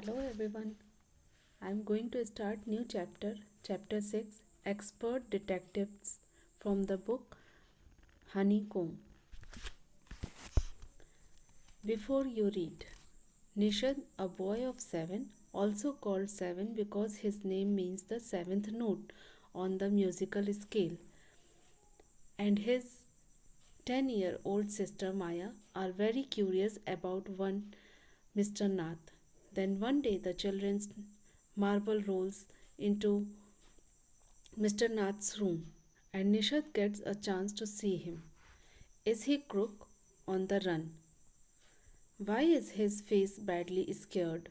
Hello everyone. I'm going to start new chapter 6, Expert Detectives from the book Honeycomb. Before you read, Nishad, a boy of 7, also called 7 because his name means the seventh note on the musical scale, and his 10-year-old sister Maya are very curious about one Mr. Nath. Then one day the children's marble rolls into Mr. Nath's room and Nishad gets a chance to see him. Is he crook on the run? Why is his face badly scared?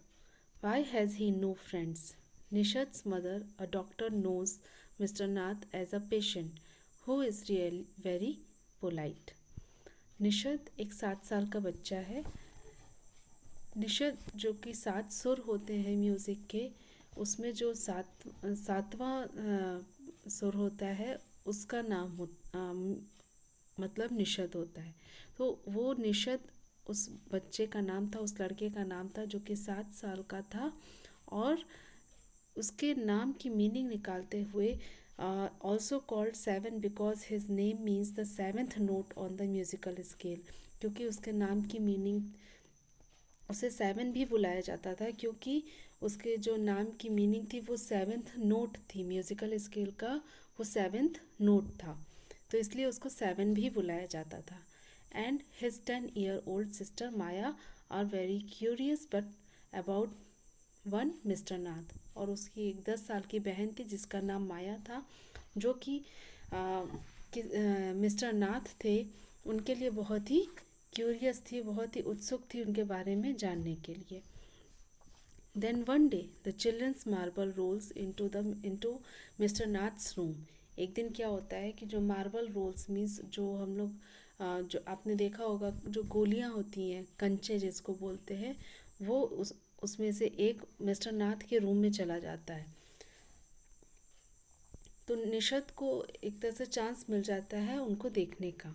Why has he no friends? Nishad's mother, a doctor, knows Mr. Nath as a patient who is really very polite. निशद एक 7 साल का बच्चा है. निशद जो कि 7 सुर होते हैं म्यूज़िक के, उसमें जो सातवां सुर होता है उसका नाम मतलब निशद होता है. तो वो निशद उस बच्चे का नाम था, उस लड़के का नाम था जो कि 7 साल का था. और उसके नाम की मीनिंग निकालते हुए also called 7 because his name means the seventh note on the musical scale, क्योंकि उसके नाम की मीनिंग उसे 7 भी बुलाया जाता था क्योंकि उसके जो नाम की मीनिंग थी वो सेवेंथ नोट थी. म्यूज़िकल स्केल का वो सेवेंथ नोट था, तो इसलिए उसको 7 भी बुलाया जाता था. And his 10-year-old sister Maya are very curious but about one mister Nath. और उसकी एक 10 साल की बहन थी जिसका नाम माया था, जो कि मिस्टर नाथ थे उनके लिए बहुत ही क्यूरियस थी, बहुत ही उत्सुक थी उनके बारे में जानने के लिए. Then one day the children's marble rolls into mister Nath's room. एक दिन क्या होता है कि जो मार्बल रोल्स मीन्स जो हम लोग जो आपने देखा होगा जो गोलियां होती हैं, कंचे जिसको बोलते हैं, वो उसमें से एक मिस्टर नाथ के रूम में चला जाता है. तो निशद को एक तरह से चांस मिल जाता है उनको देखने का.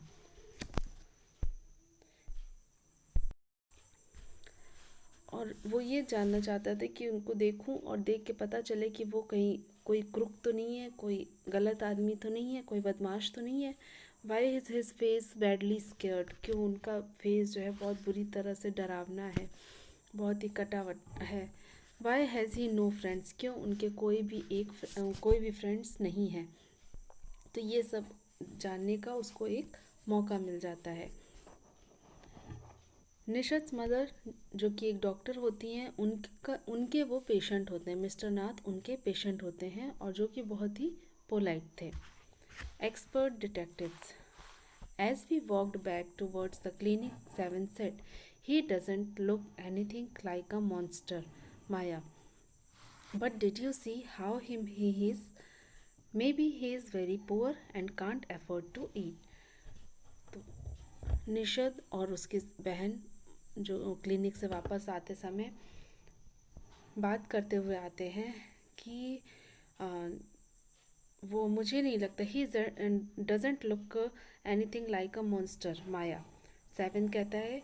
और वो ये जानना चाहता था कि उनको देखूं और देख के पता चले कि वो कहीं कोई क्रुक तो नहीं है, कोई गलत आदमी तो नहीं है, कोई बदमाश तो नहीं है. Why is his face badly scared, क्यों उनका फेस जो है बहुत बुरी तरह से डरावना है, बहुत ही कटावट है. Why has he no friends, क्यों उनके कोई भी फ्रेंड्स नहीं है. तो ये सब जानने का उसको एक मौका मिल जाता है. निशद मदर जो कि एक डॉक्टर होती हैं, उनके वो पेशेंट होते हैं. मिस्टर नाथ उनके पेशेंट होते हैं और जो कि बहुत ही पोलाइट थे. Expert detectives. As we walked back towards the clinic, 7 said, he doesn't look anything like a monster, Maya. But did you see how he is? Maybe he is very poor and can't afford to eat. तो निशद और उसकी बहन जो clinic से वापस आते समय बात करते हुए आते हैं कि वो मुझे नहीं लगता, he doesn't look anything like a monster, Maya. 7 कहता है,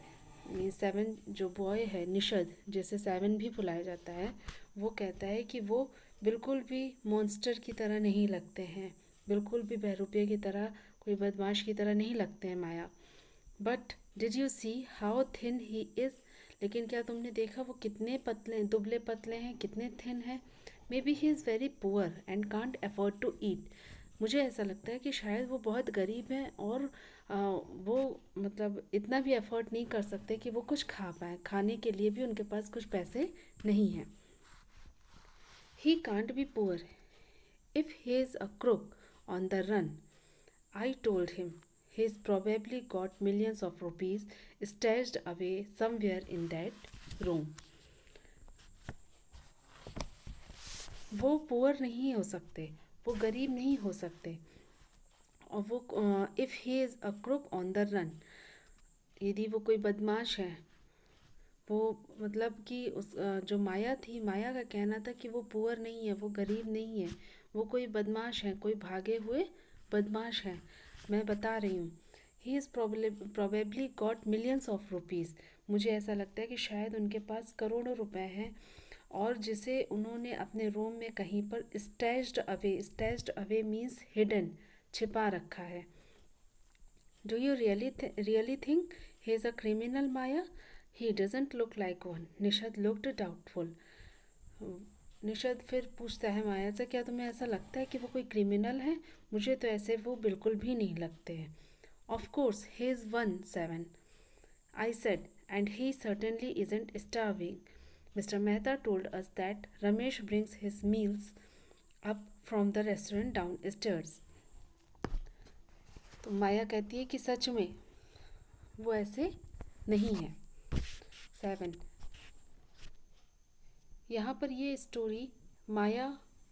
7 जो बॉय है निशद, जैसे 7 भी बुलाया जाता है, वो कहता है कि वो बिल्कुल भी मॉन्स्टर की तरह नहीं लगते हैं, बिल्कुल भी बहरूपिया की तरह, कोई बदमाश की तरह नहीं लगते हैं Maya. But did you see how thin he is, लेकिन क्या तुमने देखा वो कितने पतले, दुबले पतले हैं, कितने थिन हैं. Maybe he is very poor and can't afford to eat. मुझे ऐसा लगता है कि शायद वो बहुत गरीब हैं और वो मतलब इतना भी अफोर्ड नहीं कर सकते कि वो कुछ खा पाएँ, खाने के लिए भी उनके पास कुछ पैसे नहीं हैं. He can't be poor if he is a crook on the run. I told him he's probably got millions of rupees stashed away somewhere in that room. वो पुअर नहीं हो सकते, वो गरीब नहीं हो सकते. और वो if he is a crook on the run, यदि वो कोई बदमाश है, वो मतलब कि उस जो माया थी, माया का कहना था कि वो पुअर नहीं है, वो गरीब नहीं है, वो कोई बदमाश है, कोई भागे हुए बदमाश है. मैं बता रही हूँ, he is probably got millions of rupees. मुझे ऐसा लगता है कि शायद उनके पास करोड़ों रुपए हैं. और जिसे उन्होंने अपने रूम में कहीं पर स्टैश्ड अवे मीन्स हिडन, छिपा रखा है। Do you really think he is a criminal Maya? He doesn't look like one. Nishad looked doubtful. Nishad फिर पूछता है माया से, क्या तुम्हें ऐसा लगता है कि वो कोई क्रिमिनल है? मुझे तो ऐसे वो बिल्कुल भी नहीं लगते हैं। Of course he is 1-7, I said, and he certainly isn't starving. Mr. Mehta told us that Ramesh brings his meals up from the restaurant downstairs. तो माया कहती है कि सच में वो ऐसे नहीं है। 7, यहाँ पर ये स्टोरी माया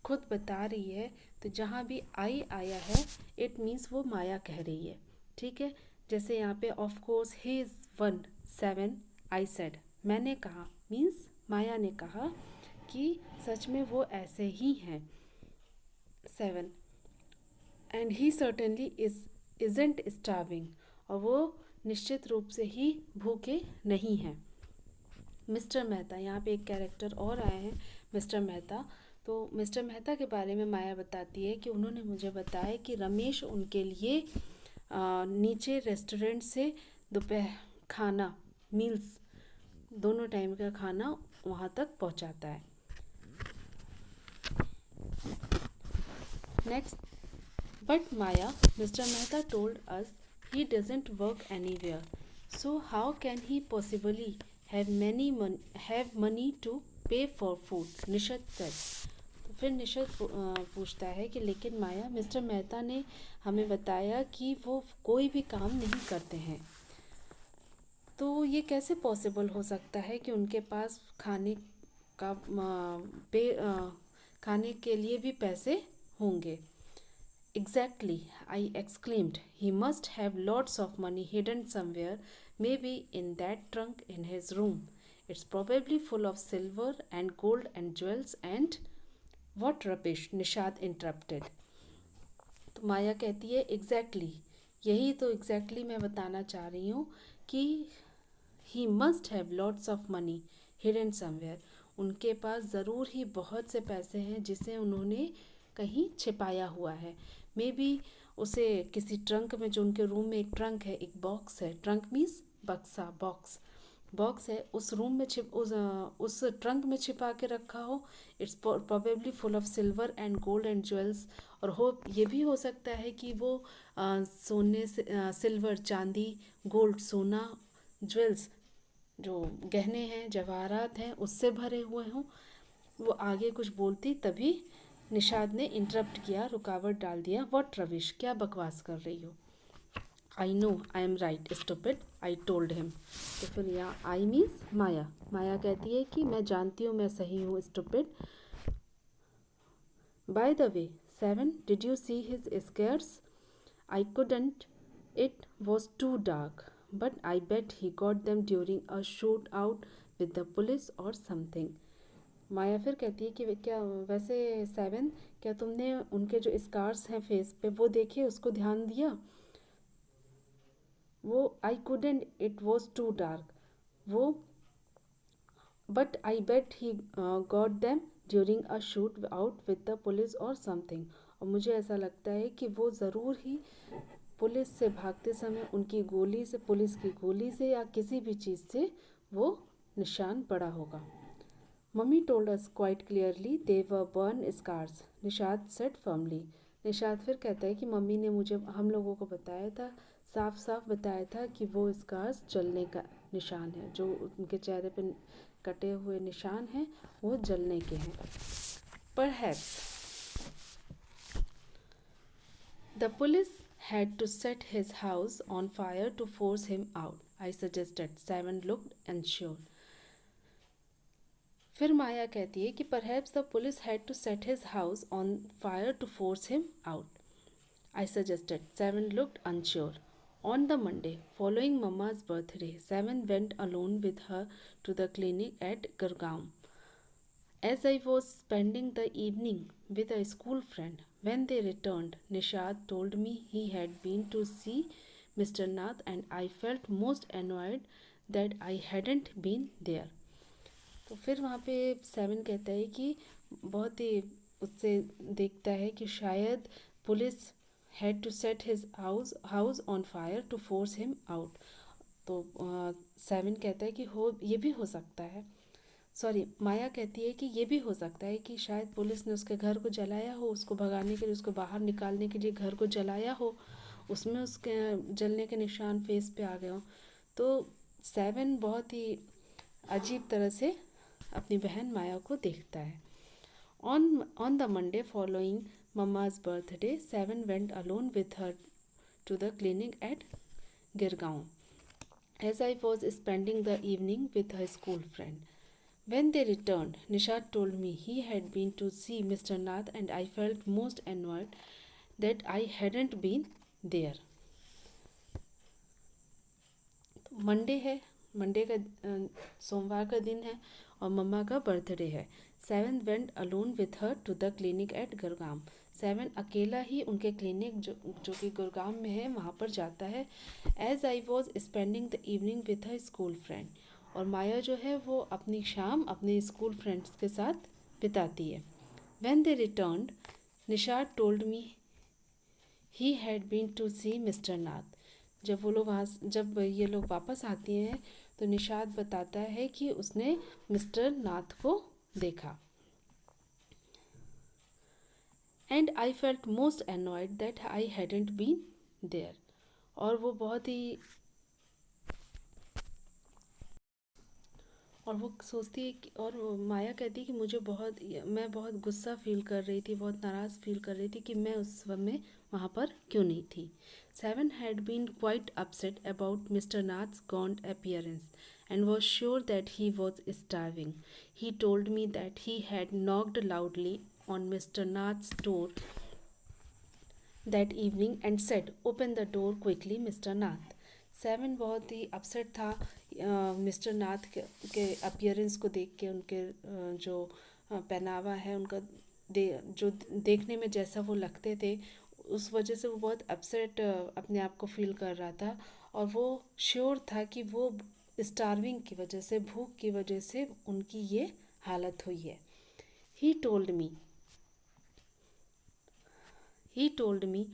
खुद बता रही है, तो जहाँ भी आई आया है इट मीन्स वो माया कह रही है, ठीक है। जैसे यहाँ पे of course he is 1-7, I said, मैंने कहा मीन्स माया ने कहा कि सच में वो ऐसे ही हैं। 7, and he certainly isn't starving, और वो निश्चित रूप से ही भूखे नहीं हैं। मिस्टर मेहता, यहाँ पे एक कैरेक्टर और आए हैं मिस्टर मेहता। तो मिस्टर मेहता के बारे में माया बताती है कि उन्होंने मुझे बताया कि रमेश उनके लिए नीचे रेस्टोरेंट से दोपहर खाना मील्स दोनों टाइम का खाना वहाँ तक पहुँचाता है। Next, but Maya, mister Mehta told us he doesn't work anywhere, so how can he possibly have money to pay for food? Nishad said. तो फिर निषद पूछता है कि लेकिन माया, मिस्टर मेहता ने हमें बताया कि वो कोई भी काम नहीं करते हैं, तो ये कैसे पॉसिबल हो सकता है कि उनके पास खाने के लिए भी पैसे होंगे। Exactly, I exclaimed. He must have lots of money hidden somewhere, maybe in that trunk in his room. It's probably full of silver and gold and jewels and... What rubbish, Nishad interrupted. तो माया कहती है exactly, यही तो exactly मैं बताना चाह रही हूँ कि he must have lots of money hidden somewhere. उनके पास ज़रूर ही बहुत से पैसे हैं जिसे उन्होंने कहीं छिपाया हुआ है। मे बी उसे किसी ट्रंक में, जो उनके रूम में एक ट्रंक है, एक बॉक्स है, ट्रंक मीन्स बक्सा, बॉक्स है, उस रूम में उस ट्रंक में छिपा के रखा हो। It's probably full of silver and gold and jewels, और ये भी हो सकता है कि वो सोने से सिल्वर, चांदी, गोल्ड, सोना, ज्वेल्स, जो गहने हैं, जवाहरात हैं, उससे भरे हुए हों। वो आगे कुछ बोलती तभी निषाद ने इंटरप्ट किया, रुकावट डाल दिया। व्हाट रविश, क्या बकवास कर रही हो? I know I am right stupid, I told him. तो फिर यहाँ आई मीन्स माया कहती है कि मैं जानती हूँ मैं सही हूँ stupid. By the way 7, did you see his scars? I couldn't, it was too dark, but I bet he got them during a shoot out with the police और समथिंग। माया फिर कहती है कि क्या वैसे 7, क्या तुमने उनके जो स्कार्स हैं फेस पे वो देखे, उसको ध्यान दिया? वो I couldn't, it was too dark, वो but I bet he got them during a shoot out with the police और समथिंग। और मुझे ऐसा लगता है कि वो ज़रूर ही पुलिस से भागते समय उनकी गोली से, पुलिस की गोली से या किसी भी चीज़ से वो निशान पड़ा होगा। Mummy told us quite clearly they were burn scars, Nishad said firmly. Nishad फिर कहता है कि मम्मी ने हम लोगों को बताया था, साफ साफ बताया था कि वो स्कार्स जलने का निशान है, जो उनके चेहरे पे कटे हुए निशान हैं वो जलने के हैं। Perhaps the police had to set his house on fire to force him out, I suggested. 7 looked unsure. फिर माया कहती है कि perhaps the police had to set his house on fire to force him out, I suggested. 7 looked unsure. On the Monday following Mama's birthday, 7 went alone with her to the clinic at Gurgaon. As I was spending the evening with a school friend, when they returned, Nishad told me he had been to see Mr. Nath, and I felt most annoyed that I hadn't been there. तो फिर वहाँ पे 7 कहता है कि बहुत ही उससे देखता है कि शायद police had to set his house on fire to force him out. तो 7 कहता है कि हो ये भी हो सकता है, सॉरी माया कहती है कि ये भी हो सकता है कि शायद पुलिस ने उसके घर को जलाया हो, उसको भगाने के लिए, उसको बाहर निकालने के लिए घर को जलाया हो, उसमें उसके जलने के निशान फेस पे आ गए हों। तो 7 बहुत ही अजीब तरह से अपनी बहन माया को देखता है। On the Monday following mamma's birthday, 7 went alone with her to the clinic at Girgaon, as I was spending the evening with her school friend. When they returned, Nishad told me he had been to see Mr. Nath and I felt most annoyed that I hadn't been there. Monday है, Monday का सोमवार का दिन है और मम्मा का birthday है। 7 went alone with her to the clinic at Gurgaon. 7 अकेला ही उनके क्लिनिक जो कि गुरगाम में है वहाँ पर जाता है। As I was spending the evening with her school friend, और माया जो है वो अपनी शाम अपने स्कूल फ्रेंड्स के साथ बिताती है। When they returned, Nishad told me he had been to see mister Nath. जब ये लोग वापस आती हैं तो निशाद बताता है कि उसने मिस्टर नाथ को देखा। And I felt most annoyed that I hadn't been there, और वो बहुत ही और वो सोचती है कि, और माया कहती है कि मैं बहुत गुस्सा फील कर रही थी, बहुत नाराज़ फील कर रही थी कि मैं उस समय वहाँ पर क्यों नहीं थी। 7 had been quite upset about Mr. Nath's gaunt appearance and was sure that he was starving. He told me that he had knocked loudly on Mr. Nath's door that evening and said, "Open the door quickly, Mr. Nath." 7 बहुत ही upset था mister Nath के appearance को देख के, उनके जो पहनावा है उनका जो देखने में जैसा वो लगते थे, उस वजह से वो बहुत अपसेट अपने आप को फील कर रहा था। और वो श्योर था कि वो स्टार्विंग की वजह से, भूख की वजह से उनकी ये हालत हुई है। He told me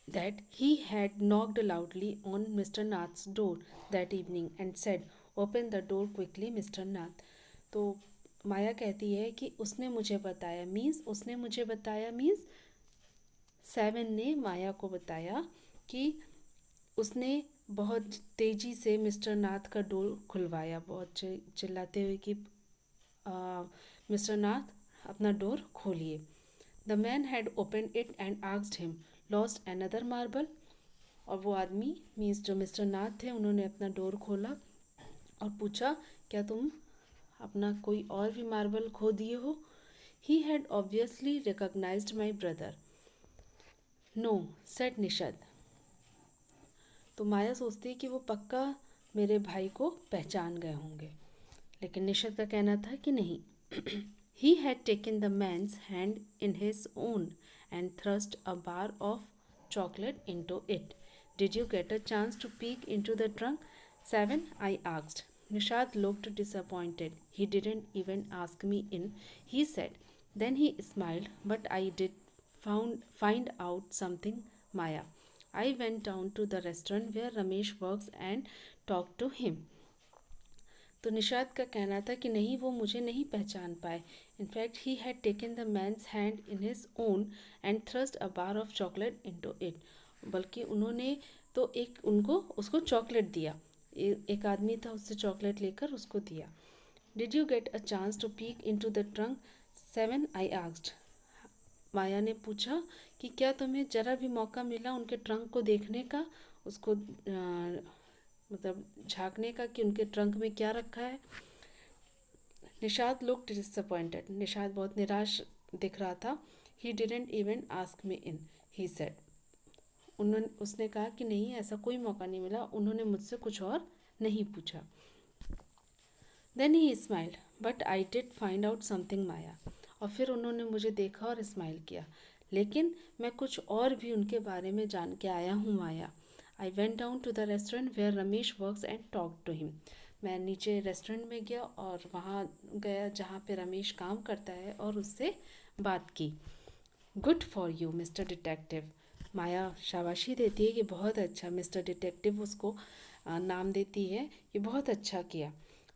that he had knocked loudly on Mr. Nath's door that evening and said, "Open the door quickly, Mr. Nath." तो माया कहती है कि उसने मुझे बताया, मीन्स 7 ने माया को बताया कि उसने बहुत तेज़ी से मिस्टर नाथ का डोर खुलवाया, बहुत चिल्लाते हुए कि मिस्टर नाथ अपना डोर खोलिए। The man had open it and asked him, lost another marble. और वो आदमी मीन्स जो मिस्टर नाथ थे, उन्होंने अपना डोर खोला और पूछा, क्या तुम अपना कोई और भी मार्बल खो दिए हो? He had obviously recognised my brother. No, said Nishad. तो माया सोचती है कि वो पक्का मेरे भाई को पहचान गए होंगे, लेकिन निषद का कहना था कि नहीं। He had taken the man's hand in his own and thrust a bar of chocolate into it. Did you get a chance to peek into the trunk? 7, I asked. Nishad looked disappointed. He didn't even ask me in, he said. Then he smiled, but I did find out something, Maya. I went down to the restaurant where Ramesh works and talked to him. तो निषाद का कहना था कि नहीं, वो मुझे नहीं पहचान पाए। In fact he had taken the man's hand in his own and thrust a bar of chocolate into it. बल्कि उन्होंने तो उसको चॉकलेट दिया, एक आदमी था, उससे चॉकलेट लेकर उसको दिया। Did you get a chance to peek into the trunk? 7, I asked. Maya ने पूछा कि क्या तुम्हें जरा भी मौका मिला उनके ट्रंक को देखने का, उसको मतलब झांकने का कि उनके ट्रंक में क्या रखा है। Nishad looked disappointed. निषाद बहुत निराश दिख रहा था। He didn't even ask me in, he said. उसने कहा कि नहीं, ऐसा कोई मौका नहीं मिला, उन्होंने मुझसे कुछ और नहीं पूछा। Then he smiled, but I did find out something, Maya. और फिर उन्होंने मुझे देखा और स्माइल किया, लेकिन मैं कुछ और भी उनके बारे में जान के आया हूँ, माया। I went down to the restaurant where Ramesh works and talked to him. मैं नीचे रेस्टोरेंट में गया और वहाँ गया जहाँ पे रमेश काम करता है और उससे बात की। Good for you mister detective. Maya शाबाशी देती है कि बहुत अच्छा। मिस्टर डिटेक्टिव उसको नाम देती है कि बहुत अच्छा किया।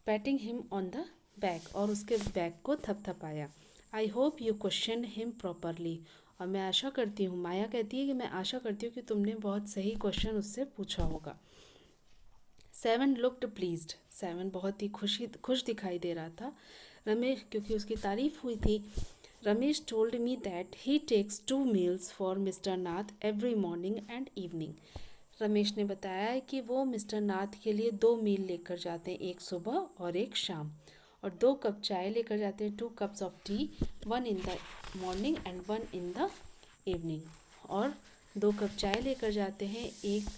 Patting him on the back, और उसके बैक को थपथपाया। I hope you question him properly, और मैं आशा करती हूँ, माया कहती है कि मैं आशा करती हूँ कि तुमने बहुत सही क्वेश्चन उससे पूछा होगा। Seven looked pleased. सेवन बहुत ही खुश दिखाई दे रहा था रमेश, क्योंकि उसकी तारीफ हुई थी। Ramesh told me that he takes 2 meals for mister Nath every morning and evening. Ramesh ने बताया है कि वो मिस्टर नाथ के लिए 2 मील लेकर जाते हैं, एक सुबह और एक शाम, और 2 कप चाय लेकर जाते हैं, 2 cups of T, 1 in the morning and 1 in the evening, और 2 कप चाय लेकर जाते हैं, एक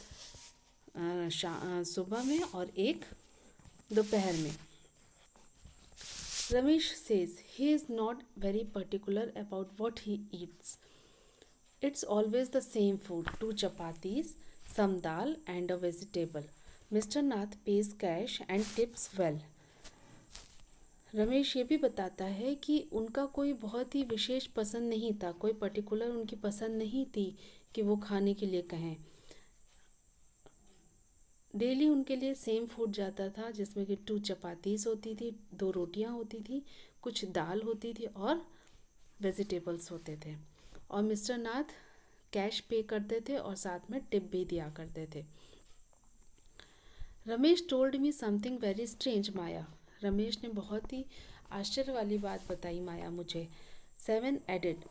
सुबह में और एक दोपहर में। Ramesh says he is not very particular about what he eats. It's always the same food, 2 chapatis, some dal and a vegetable. Mr. Nath pays cash and tips well. Ramesh ये भी बताता है कि उनका कोई बहुत ही विशेष पसंद नहीं था, कोई पर्टिकुलर उनकी पसंद नहीं थी कि वो खाने के लिए कहें। डेली उनके लिए सेम फूड जाता था, जिसमें कि 2 चपातीस होती थी, 2 रोटियां होती थी, कुछ दाल होती थी और वेजिटेबल्स होते थे, और मिस्टर नाथ कैश पे करते थे और साथ में टिप भी दिया करते थे। Ramesh told me something very strange Maya. Ramesh ने बहुत ही आश्चर्य वाली बात बताई माया मुझे। Seven added,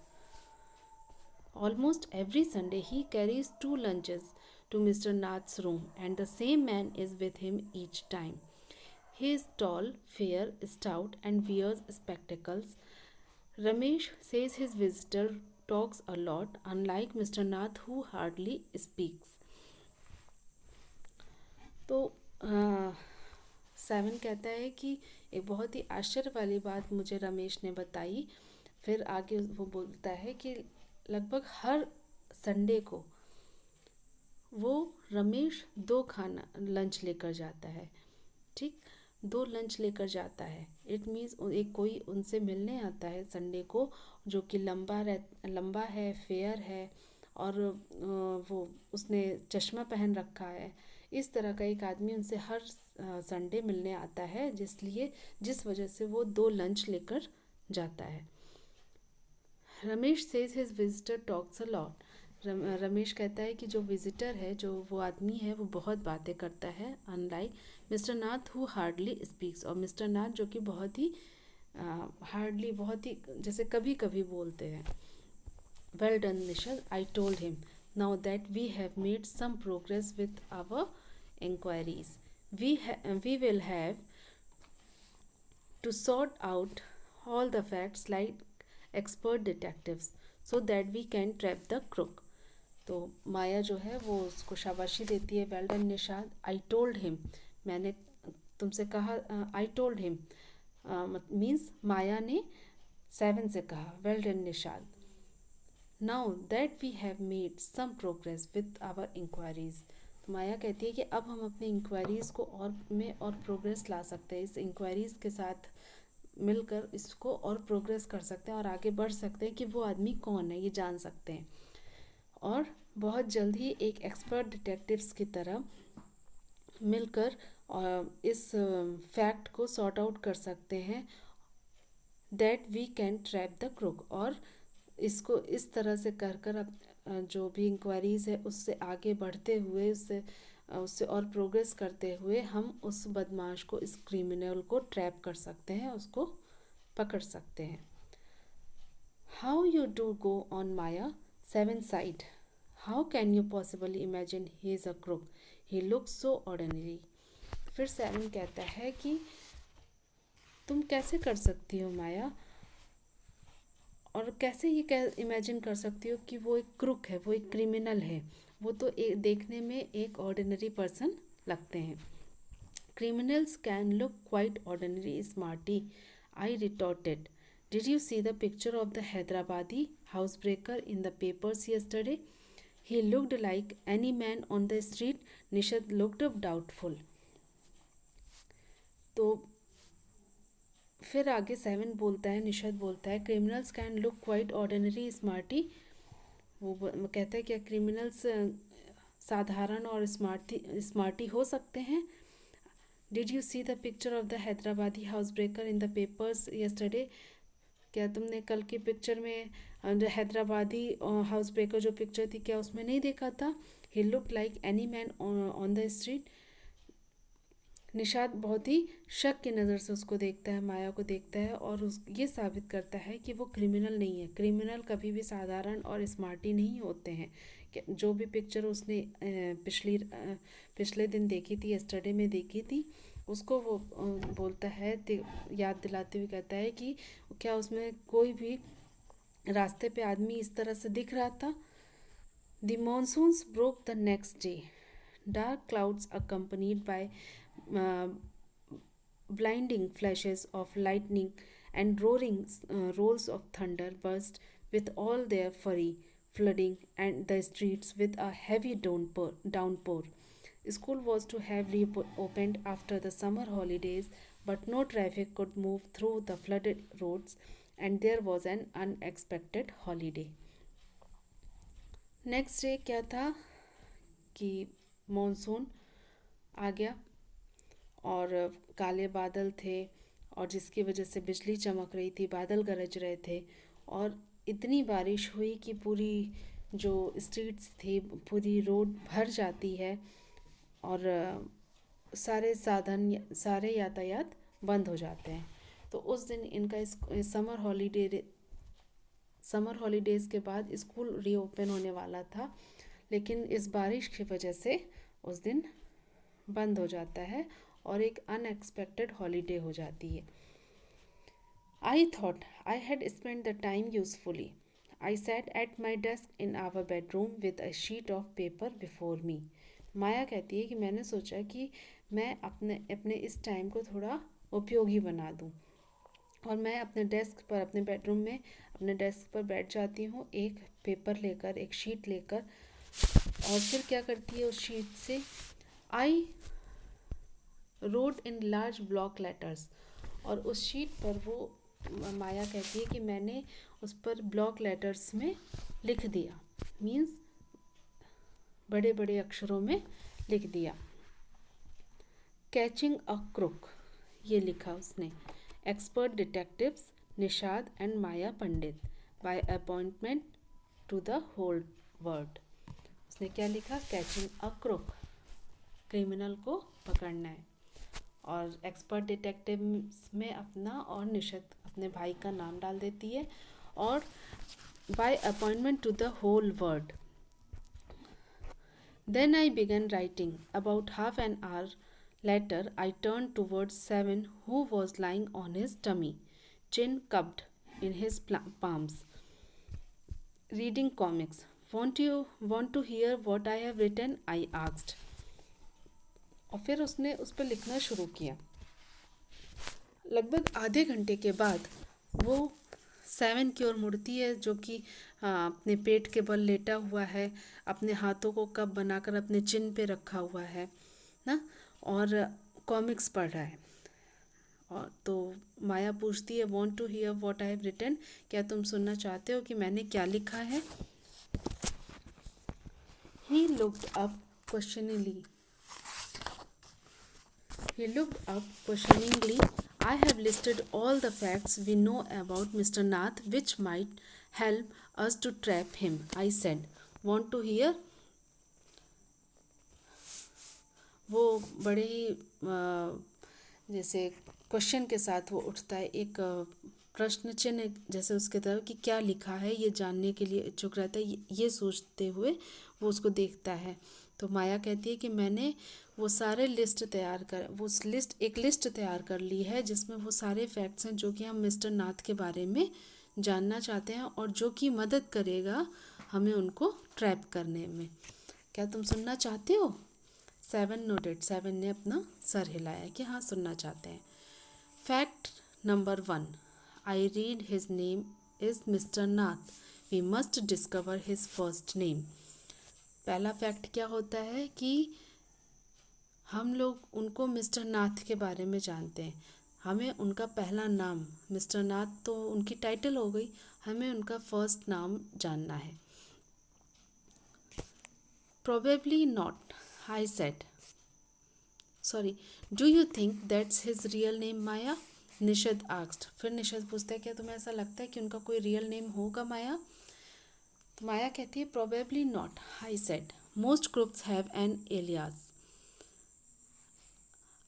almost every Sunday he carries 2 lunches to Mr. Nath's room, and the same man is with him each time. He is tall, fair, stout, and wears spectacles. Ramesh says his visitor talks a lot, unlike Mr. Nath, who hardly speaks. तो seven कहता है कि एक बहुत ही आश्चर्य वाली बात मुझे रमेश ने बताई। फिर आगे वो बोलता है कि लगभग हर संडे को वो रमेश 2 खाना लंच लेकर जाता है। ठीक, 2 लंच लेकर जाता है। इट मीन्स एक कोई उनसे मिलने आता है संडे को, जो कि लंबा है, फेयर है, और वो उसने चश्मा पहन रखा है। इस तरह का एक आदमी उनसे हर संडे मिलने आता है, जिस वजह से वो 2 लंच लेकर जाता है। Ramesh says his visitor talks a lot. Ramesh कहता है कि जो विजिटर है, जो वो आदमी है, वो बहुत बातें करता है, unlike mister Nath who hardly speaks, और मिस्टर नाथ जो कि बहुत ही हार्डली, बहुत ही जैसे कभी कभी बोलते हैं। Well done Nishad, I told him now that we have made some progress with our inquiries, we will have to sort out all the facts like expert detectives so that we can trap the crook. तो माया जो है वो उसको शाबाशी देती है। Well done Nishad, I told him, मैंने तुमसे कहा, I told him means Maya ने सेवन से कहा, well done Nishad, now that we have made some progress with our inquiries. तो माया कहती है कि अब हम अपने इंक्वायरीज़ को और प्रोग्रेस ला सकते हैं, इस इंक्वायरीज़ के साथ मिलकर इसको और प्रोग्रेस कर सकते हैं और आगे बढ़ सकते हैं कि वो आदमी कौन है, ये जान सकते हैं, और बहुत जल्द ही एक एक्सपर्ट डिटेक्टिव्स की तरह मिलकर इस फैक्ट को सॉर्ट आउट कर सकते हैं, that we can trap the crook, और इसको इस तरह से कर जो भी इंक्वायरीज़ है उससे आगे बढ़ते हुए, उससे और प्रोग्रेस करते हुए हम उस बदमाश को, इस क्रिमिनल को ट्रैप कर सकते हैं, उसको पकड़ सकते हैं। How you do go on Maya, seven side, how can you possibly imagine he is a crook, he looks so ordinary. फिर सेवन कहता है कि तुम कैसे कर सकती हो माया, और कैसे ये इमेजिन कर सकती हो कि वो एक क्रूक है, वो एक क्रिमिनल है, वो तो देखने में एक ऑर्डिनरी पर्सन लगते हैं। Criminals can look quite ordinary smarty, I retorted, did you see the picture of the Hyderabadi house breaker in the papers yesterday, he looked like any man on the street, Nishad looked doubtful. तो फिर आगे 7 बोलता है, निषद बोलता है, criminals can look quite ordinary smarty. कहता है क्या क्रिमिनल्स साधारण और स्मार्टी हो सकते हैं। Did you see the picture of the Hyderabadi house breaker in the papers yesterday. क्या तुमने कल की पिक्चर में जो हैदराबादी हाउस ब्रेकर जो पिक्चर थी, क्या उसमें नहीं देखा था। He look like any man on the street. Nishad बहुत ही शक की नज़र से उसको देखता है, माया को देखता है, और ये साबित करता है कि वो क्रिमिनल नहीं है। क्रिमिनल कभी भी साधारण और स्मार्टी नहीं होते हैं। जो भी पिक्चर उसने पिछले दिन देखी थी, यस्टरडे में देखी थी, उसको वो बोलता है, याद दिलाते हुए कहता है कि क्या उसमें कोई भी रास्ते पे आदमी इस तरह से दिख रहा था। The monsoons broke the next day. Dark clouds accompanied by uh, blinding flashes of lightning and roaring rolls of thunder burst with all their fury, flooding and the streets with a heavy downpour. School was to have reopened after the summer holidays, but no traffic could move through the flooded roads, and there was an unexpected holiday. Next day क्या था कि monsoon आ गया और काले बादल थे, और जिसकी वजह से बिजली चमक रही थी, बादल गरज रहे थे, और इतनी बारिश हुई कि पूरी जो स्ट्रीट्स थी, पूरी रोड भर जाती है, और सारे यातायात बंद हो जाते हैं। तो उस दिन इनका समर हॉलीडेज़ के बाद स्कूल रीओपन होने वाला था, लेकिन इस बारिश की वजह से उस दिन बंद हो जाता है और एक अनएक्सपेक्टेड हॉलीडे हो जाती है। I thought I had spend the time usefully. I sat at my desk in our bedroom with a sheet of paper before me. Maya कहती है कि मैंने सोचा कि मैं अपने इस टाइम को थोड़ा उपयोगी बना दूँ, और मैं अपने बेडरूम में अपने डेस्क पर बैठ जाती हूँ, एक पेपर लेकर, एक शीट लेकर, और फिर क्या करती है, उस शीट से I wrote in large block letters. और उस शीट पर वो माया कहती है कि मैंने उस पर ब्लॉक लेटर्स में लिख दिया, मीन्स बड़े बड़े अक्षरों में लिख दिया। कैचिंग अ क्रुक, ये लिखा उसने। Expert detectives Nishad and Maya Pandit by appointment to the whole world. उसने क्या लिखा, कैचिंग अ क्रुक, क्रिमिनल को पकड़ना है, और एक्सपर्ट डिटेक्टिव में अपना और निषाद अपने भाई का नाम डाल देती है, और by appointment to the whole world. Then I began writing. About half an hour later, I turned towards Seven, who was lying on his tummy, chin cupped in his palms, reading comics. Want to hear what I have written? I asked. और फिर उसने उस पर लिखना शुरू किया। लगभग आधे घंटे के बाद वो 7 की ओर मुड़ती है, जो कि अपने पेट के बल लेटा हुआ है, अपने हाथों को कप बनाकर अपने चिन पे रखा हुआ है ना, और कॉमिक्स पढ़ रहा है। और तो माया पूछती है, want to hear what I have written, क्या तुम सुनना चाहते हो कि मैंने क्या लिखा है। He looked up questioningly I have listed all the facts we know about Mr. Nath which might help us to trap him, I said. Want to hear? वो बड़े ही जैसे क्वेश्चन के साथ वो उठता है, एक प्रश्न चिन्ह जैसे उसके तरफ कि क्या लिखा है ये जानने के लिए इच्छुक रहता है। ये सोचते हुए वो उसको देखता है। तो माया कहती है कि मैंने वो सारे एक लिस्ट तैयार कर ली है, जिसमें वो सारे फैक्ट्स हैं जो कि हम मिस्टर नाथ के बारे में जानना चाहते हैं, और जो कि मदद करेगा हमें उनको ट्रैप करने में। क्या तुम सुनना चाहते हो? 7 नोटेड। 7 ने अपना सर हिलाया कि हाँ, सुनना चाहते हैं। Fact number 1, I read his name is mister Nath, we must discover his first name. पहला फैक्ट क्या होता है कि हम लोग उनको मिस्टर नाथ के बारे में जानते हैं, हमें उनका पहला नाम मिस्टर नाथ तो उनकी टाइटल हो गई, हमें उनका फर्स्ट नाम जानना है। Probably not, I said. Sorry, do you think that's his real name Maya? Nishad asked. फिर निषद पूछता है क्या तुम्हें ऐसा लगता है कि उनका कोई रियल नेम होगा माया? तो माया कहती है probably not, I said. Most groups have an alias.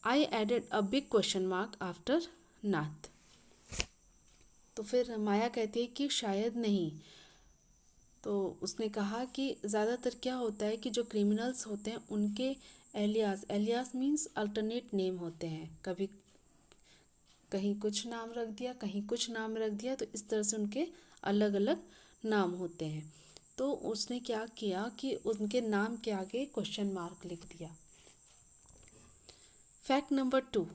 I added a big question mark after Nath. तो फिर माया कहती है कि शायद नहीं। तो उसने कहा कि ज़्यादातर क्या होता है कि जो क्रिमिनल्स होते हैं उनके एलियास मीन्स अल्टरनेट नेम होते हैं, कभी कहीं कुछ नाम रख दिया, कहीं कुछ नाम रख दिया, तो इस तरह से उनके अलग अलग नाम होते हैं। तो उसने क्या किया कि उनके नाम के आगे क्वेश्चन मार्क लिख दिया। Fact number 2,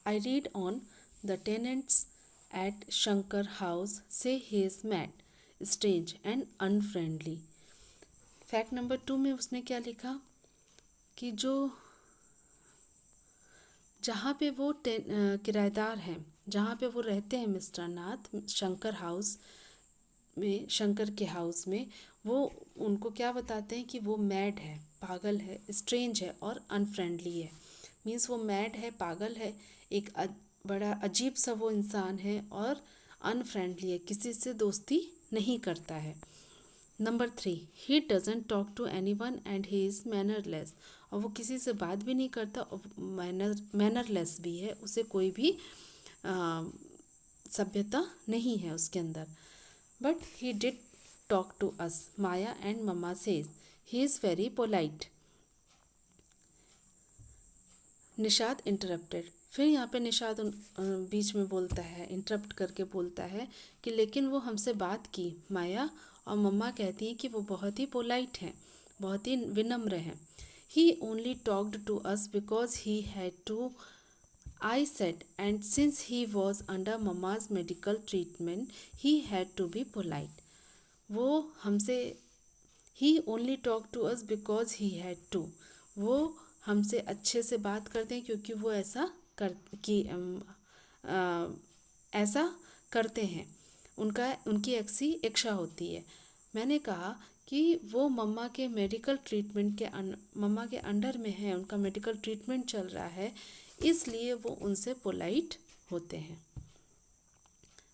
I read on the tenants at Shankar house say he is mad, strange and unfriendly. Fact number 2 में उसने क्या लिखा कि जो जहाँ पे वो किराएदार हैं, जहाँ पे वो रहते हैं मिस्टर नाथ, शंकर हाउस में, शंकर के हाउस में, वो उनको क्या बताते हैं कि वो मैड है, पागल है, स्ट्रेंज है और अनफ्रेंडली है। मीन्स वो मैड है, पागल है, एक बड़ा अजीब सा वो इंसान है और अनफ्रेंडली है, किसी से दोस्ती नहीं करता है। Number 3, he doesn't talk to anyone and he is mannerless. और वो किसी से बात भी नहीं करता और मैनरलेस भी है, उसे कोई भी सभ्यता नहीं है उसके अंदर। But he did talk to us, Maya and mama says he is very polite. Nishad interrupted. फिर यहाँ पे निषाद बीच में बोलता है, इंटरप्ट करके बोलता है कि लेकिन वो हमसे बात की, माया और मम्मा कहती हैं कि वो बहुत ही पोलाइट हैं, बहुत ही विनम्र हैं। He only talked to us because he had to, I said, and since he was under mamma's medical treatment he had to be polite. वो हमसे, he only talk to us because he had to, वो हमसे अच्छे से बात करते हैं क्योंकि वो ऐसा ऐसा करते हैं, उनकी ऐसी इच्छा होती है। मैंने कहा कि वो मम्मा के मेडिकल ट्रीटमेंट के मम्मा के अंडर में है, उनका मेडिकल ट्रीटमेंट चल रहा है, इसलिए वो उनसे पोलाइट होते हैं।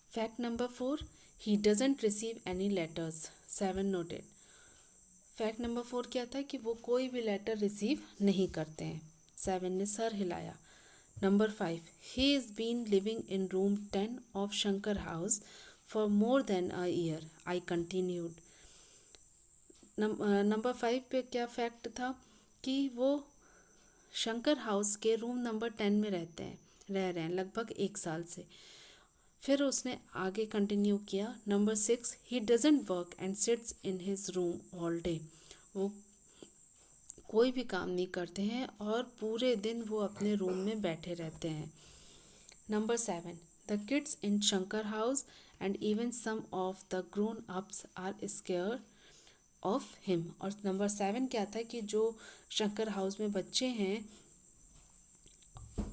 Fact number 4, he doesn't receive any letters, 7 noted. Fact number 4 क्या था कि वो कोई भी लेटर रिसीव नहीं करते हैं, 7 ने सर हिलाया। Number 5, he is been living in room 10 of Shankar house for more than a year, I continued. Number 5 पे क्या फैक्ट था कि वो शंकर हाउस के रूम नंबर 10 में रह रहे हैं लगभग 1 साल से। फिर उसने आगे कंटिन्यू किया। Number 6, he doesn't work and sits in his room all day. वो कोई भी काम नहीं करते हैं और पूरे दिन वो अपने रूम में बैठे रहते हैं। Number 7, the kids in Shankar house and even some of the grown ups are scare of him. और नंबर 7 क्या था कि जो शंकर हाउस में बच्चे हैं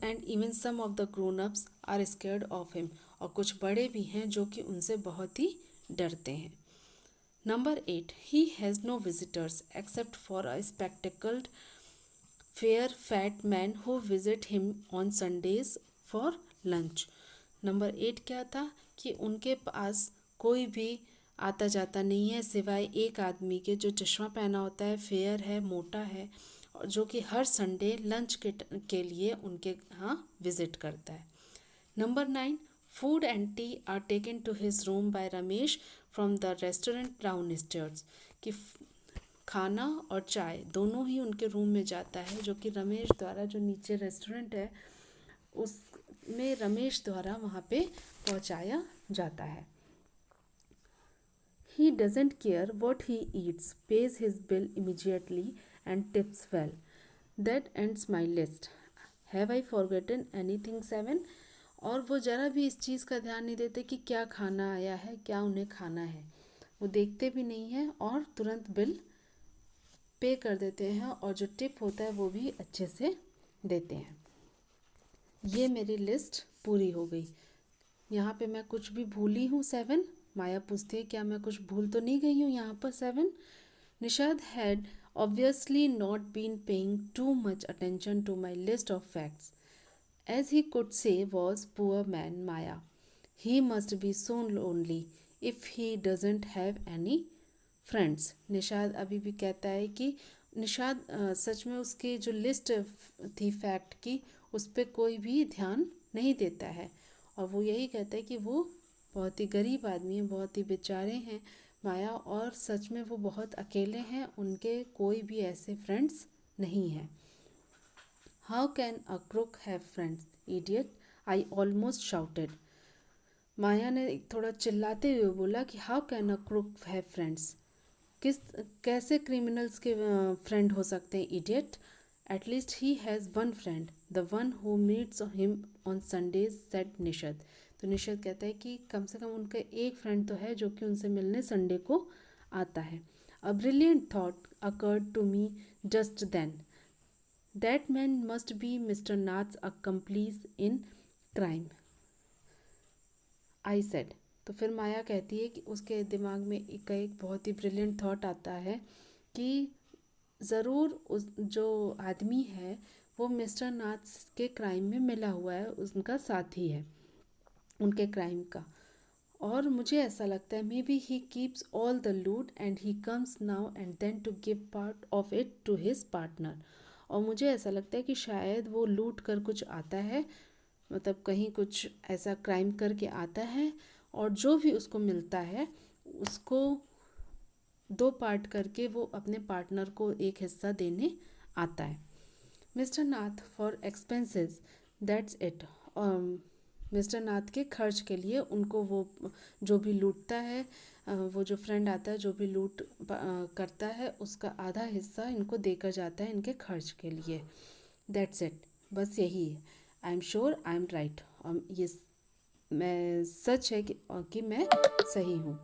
and even some of the grown ups are scared of him, और कुछ बड़े भी हैं जो कि उनसे बहुत ही डरते हैं। Number 8, he has no visitors except for a spectacled fair fat man who visit him on Sundays for lunch. Number 8 क्या था कि उनके पास कोई भी आता जाता नहीं है सिवाय एक आदमी के जो चश्मा पहना होता है, फेयर है, मोटा है, और जो कि हर संडे लंच के लिए उनके यहाँ विजिट करता है। Number 9, food and tea are taken to his room by Ramesh from the restaurant downstairs. कि खाना और चाय दोनों ही उनके रूम में जाता है, जो कि रमेश द्वारा, जो नीचे रेस्टोरेंट है उसमें रमेश द्वारा वहाँ पे पहुँचाया जाता है। He doesn't care what he eats, pays his bill immediately and tips well. That ends my list. Have I forgotten anything 7? और वो ज़रा भी इस चीज़ का ध्यान नहीं देते कि क्या खाना आया है, क्या उन्हें खाना है, वो देखते भी नहीं हैं और तुरंत बिल पे कर देते हैं और जो टिप होता है वो भी अच्छे से देते हैं। ये मेरी लिस्ट पूरी हो गई। यहाँ पे मैं कुछ भी भूली हूँ 7? माया पूछती है क्या मैं कुछ भूल तो नहीं गई हूँ यहाँ पर 7? Nishad had obviously not been paying too much attention to my list of facts. As he could say was poor man Maya. He must be so lonely if he doesn't have any friends. Nishad अभी भी कहता है कि निषाद सच में उसकी जो list थी fact की उस पर कोई भी ध्यान नहीं देता है, और वो यही कहता है कि वो बहुत ही गरीब आदमी है, बहुत ही बेचारे हैं माया, और सच में वो बहुत अकेले हैं, उनके कोई भी ऐसे फ्रेंड्स नहीं हैं। How can a crook have friends idiot, I almost shouted. Maya ने थोड़ा चिल्लाते हुए बोला कि how can a crook have friends, किस कैसे क्रिमिनल्स के फ्रेंड हो सकते हैं idiot. At least he has one friend, the one who meets him on Sundays said Nishad. तो निषद कहता है कि कम से कम उनका एक फ्रेंड तो है जो कि उनसे मिलने संडे को आता है। A brilliant thought occurred to me just then, that man must be mister Nath's accomplice in crime, I said. तो फिर माया कहती है कि उसके दिमाग में एक बहुत ही ब्रिलियंट थॉट आता है कि ज़रूर उस जो आदमी है वो मिस्टर नाथ के क्राइम में मिला हुआ है, उनका साथी है उनके क्राइम का। और मुझे ऐसा लगता है maybe he keeps all the loot and he comes now and then to give part of it to his partner. और मुझे ऐसा लगता है कि शायद वो लूट कर कुछ आता है, मतलब कहीं कुछ ऐसा क्राइम करके आता है, और जो भी उसको मिलता है उसको दो पार्ट करके वो अपने पार्टनर को एक हिस्सा देने आता है। Mister Nath for expenses, that's it. Mister Nath के खर्च के लिए उनको वो जो भी लूटता है, वो जो फ्रेंड आता है जो भी लूट करता है उसका आधा हिस्सा इनको देकर जाता है इनके खर्च के लिए। दैट्स इट, बस यही है। I am sure I am right, ये मैं सच है कि मैं सही हूँ।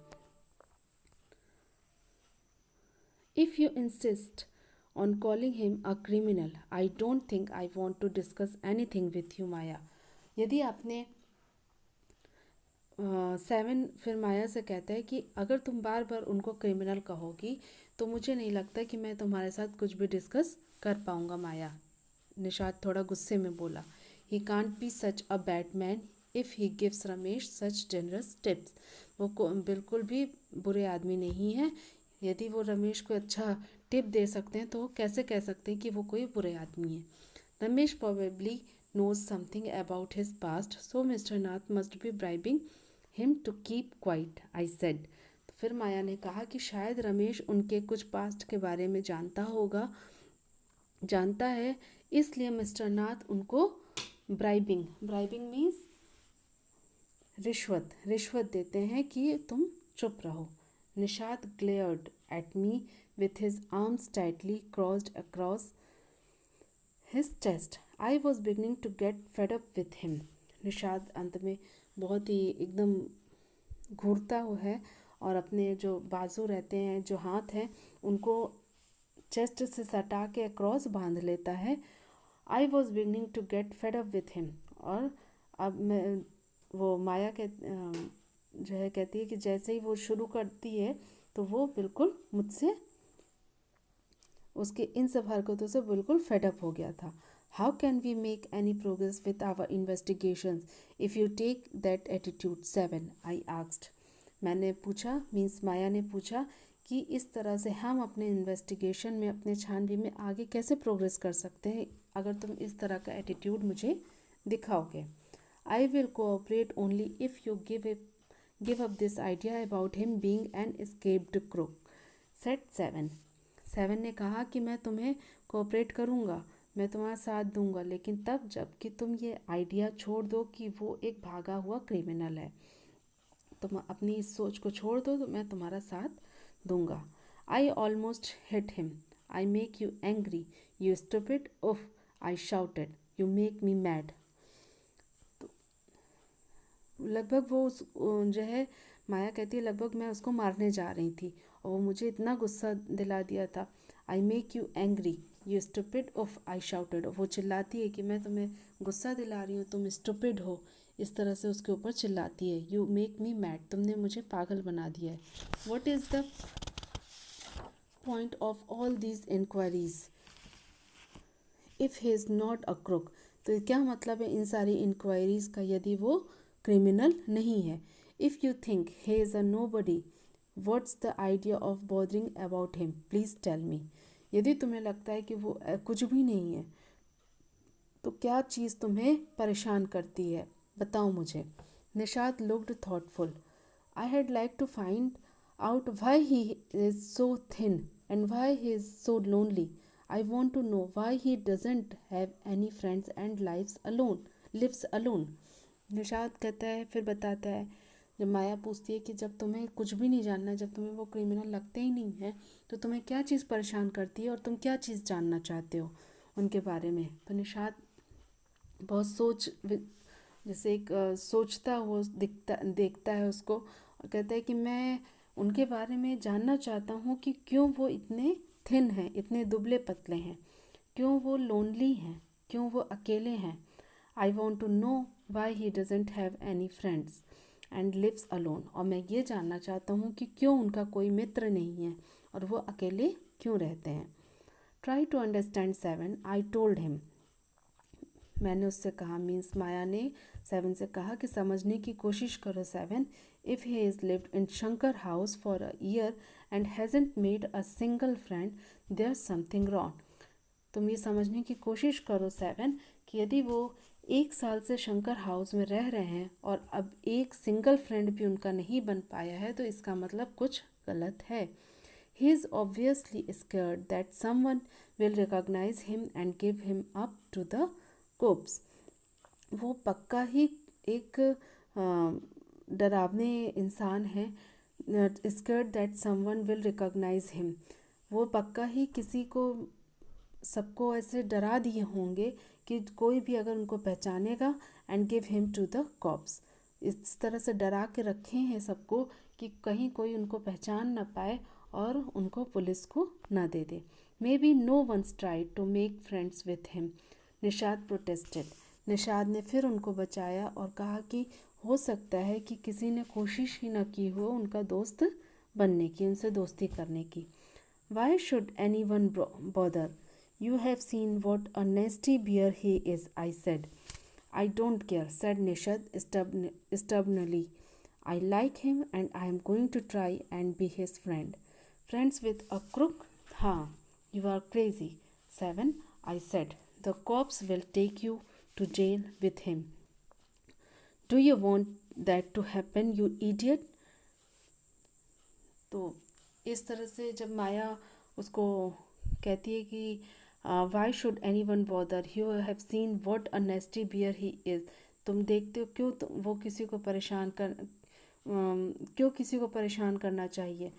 If you insist on calling him a criminal, I don't think I want to discuss anything with you, Maya. यदि आपने 7 फिर माया से कहता है कि अगर तुम बार बार उनको क्रिमिनल कहोगी तो मुझे नहीं लगता कि मैं तुम्हारे साथ कुछ भी डिस्कस कर पाऊँगा माया। निषाद थोड़ा गुस्से में बोला। ही can't B such a bad man if he gives Ramesh such generous tips. वो बिल्कुल भी बुरे आदमी नहीं है, यदि वो रमेश को अच्छा टिप दे सकते हैं तो वो कैसे कह सकते हैं कि वो कोई बुरे आदमी है। Ramesh probably knows something about his past, so Mr. Nath must be bribing him to keep quiet, I said. तो फिर माया ने कहा कि शायद रमेश उनके कुछ पास्ट के बारे में जानता है, इसलिए मिस्टर नाथ उनको ब्राइबिंग मीन्स रिश्वत देते हैं कि तुम चुप रहो। Nishad glared at me with his arms tightly crossed across his chest. I was beginning to get fed up with him. Nishad अंत में बहुत ही एकदम घूरता हुआ है और अपने जो बाजू रहते हैं, जो हाथ हैं, उनको चेस्ट से सटा के अक्रॉस बांध लेता है। I was beginning to get fed up with him. और अब मैं वो माया के जो है कहती है कि जैसे ही वो शुरू करती है तो वो बिल्कुल मुझसे उसके इन सब हरकतों से बिल्कुल फेडअप हो गया था। How can we make any progress with our investigation if you take that attitude 7, I asked. मैंने पूछा, मीन्स माया ने पूछा कि इस तरह से हम अपने इन्वेस्टिगेशन में, अपने छानबीन में आगे कैसे प्रोग्रेस कर सकते हैं अगर तुम इस तरह का एटीट्यूड मुझे दिखाओगे। I will cooperate only if you give up this idea about him being an escaped crook, said 7 ने कहा कि मैं तुम्हें कोऑपरेट करूँगा, मैं तुम्हारा साथ दूंगा, लेकिन तब जब कि तुम ये आइडिया छोड़ दो कि वो एक भागा हुआ क्रिमिनल है। तुम अपनी इस सोच को छोड़ दो तो मैं तुम्हारा साथ दूंगा। I almost hit him, I make you angry, you stupid, उफ, I shouted, you make me mad. लगभग वो जो है, माया कहती है लगभग मैं उसको मारने जा रही थी और वो मुझे इतना गुस्सा दिला दिया था। आई make you angry you stupid of, I shouted. वो चिल्लाती है कि मैं तुम्हें गुस्सा दिला रही हूँ, तुम स्टूपिड हो, इस तरह से उसके ऊपर चिल्लाती है। यू मेक मी मैड, तुमने मुझे पागल बना दिया है। What is the point of all these inquiries if he is not a crook. तो क्या मतलब है इन सारी इंक्वायरीज़ का यदि वो क्रिमिनल नहीं है। If you think he is a nobody, what's the idea of bothering about him, please tell me. यदि तुम्हें लगता है कि वो कुछ भी नहीं है, तो क्या चीज़ तुम्हें परेशान करती है, बताओ मुझे। Nishad looked thoughtful. I had like to find out why he is so thin and why he is so lonely. I want to know why he doesn't have any friends and lives alone. Nishad कहता है, फिर बताता है, जब माया पूछती है कि जब तुम्हें कुछ भी नहीं जानना, जब तुम्हें वो क्रिमिनल लगते ही नहीं है, तो तुम्हें क्या चीज़ परेशान करती है और तुम क्या चीज़ जानना चाहते हो उनके बारे में। तो निशाद बहुत जैसे एक सोचता हुआ देखता है उसको और कहता है कि मैं उनके बारे में जानना चाहता हूँ कि क्यों वो इतने थिन हैं, इतने दुबले पतले हैं, क्यों वो लोनली हैं, क्यों वो अकेले हैं। I want to know why he doesn't have any friends and lives alone. और मैं ये जानना चाहता हूँ कि क्यों उनका कोई मित्र नहीं है और वो अकेले क्यों रहते हैं। Try to understand Seven, I told him. मैंने उससे कहा, मीन्स माया ने सेवन से कहा कि समझने की कोशिश करो seven. If he is lived in Shankar house for a year and hasn't made a single friend, there something wrong. तुम ये समझने की कोशिश करो सेवन कि यदि वो 1 साल से शंकर हाउस में रह रहे हैं और अब एक सिंगल फ्रेंड भी उनका नहीं बन पाया है, तो इसका मतलब कुछ गलत है। He is obviously scared that someone will recognize him and give him up to the cops. वो पक्का ही एक डरावने इंसान है। Scared that someone will recognize him. वो पक्का ही किसी को, सबको ऐसे डरा दिए होंगे कि कोई भी अगर उनको पहचानेगा, and give him to the cops. इस तरह से डरा के रखे हैं सबको कि कहीं कोई उनको पहचान ना पाए और उनको पुलिस को ना दे दे। Maybe no one's tried to make friends with him, Nishad protested. Nishad ने फिर उनको बचाया और कहा कि हो सकता है कि किसी ने कोशिश ही ना की हो उनका दोस्त बनने की, उनसे दोस्ती करने की। Why should anyone bother, you have seen what a nasty bear he is, I said. I don't care, said Nishad stubbornly. I like him and I am going to try and be his friend. Friends with a crook? Ha, you are crazy. Seven, I said. The cops will take you to jail with him. Do you want that to happen, you idiot? तो इस तरह से जब माया उसको कहती है कि why should anyone bother, you have seen what a nasty bear he is. तुम देखते हो क्यों वो किसी को परेशान कर क्यों किसी को परेशान करना चाहिए,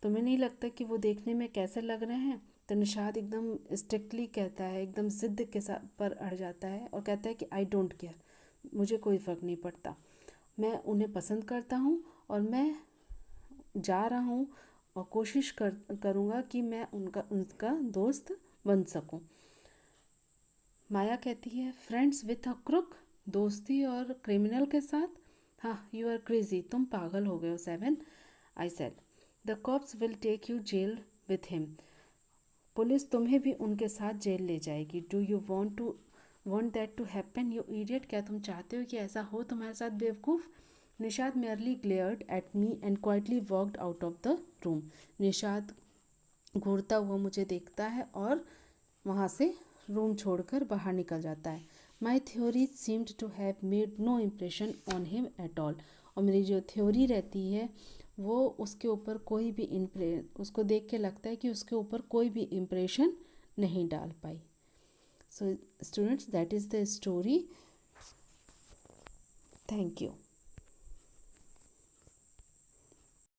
तुम्हें नहीं लगता कि वो देखने में कैसे लग रहे हैं। तो निशाद एकदम स्ट्रिक्टली कहता है, एकदम ज़िद्द के साथ पर अड़ जाता है और कहता है कि आई डोंट केयर, मुझे कोई फ़र्क नहीं पड़ता, मैं उन्हें पसंद करता हूँ और मैं जा रहा हूँ और कोशिश करूँगा कि मैं उनका दोस्त बन सकूँ। माया कहती है, फ्रेंड्स विथ अ क्रुक, दोस्ती और क्रिमिनल के साथ? हाँ, यू आर क्रेजी, तुम पागल हो गए हो Seven, I said. The cops will take you jail with him, police तुम्हें भी उनके साथ जेल ले जाएगी। Do you want that to happen, you idiot, क्या तुम चाहते हो कि ऐसा हो तुम्हारे साथ बेवकूफ़। Nishad merely glared at me and quietly walked out of the room. Nishad घूरता हुआ मुझे देखता है और वहाँ से रूम छोड़कर बाहर निकल जाता है। My theory seemed to have made no impression on him at all. और मेरी जो थ्योरी रहती है वो उसके ऊपर कोई भी उसको देख के लगता है कि उसके ऊपर कोई भी इम्प्रेशन नहीं डाल पाई। So students, that is the story. Thank you.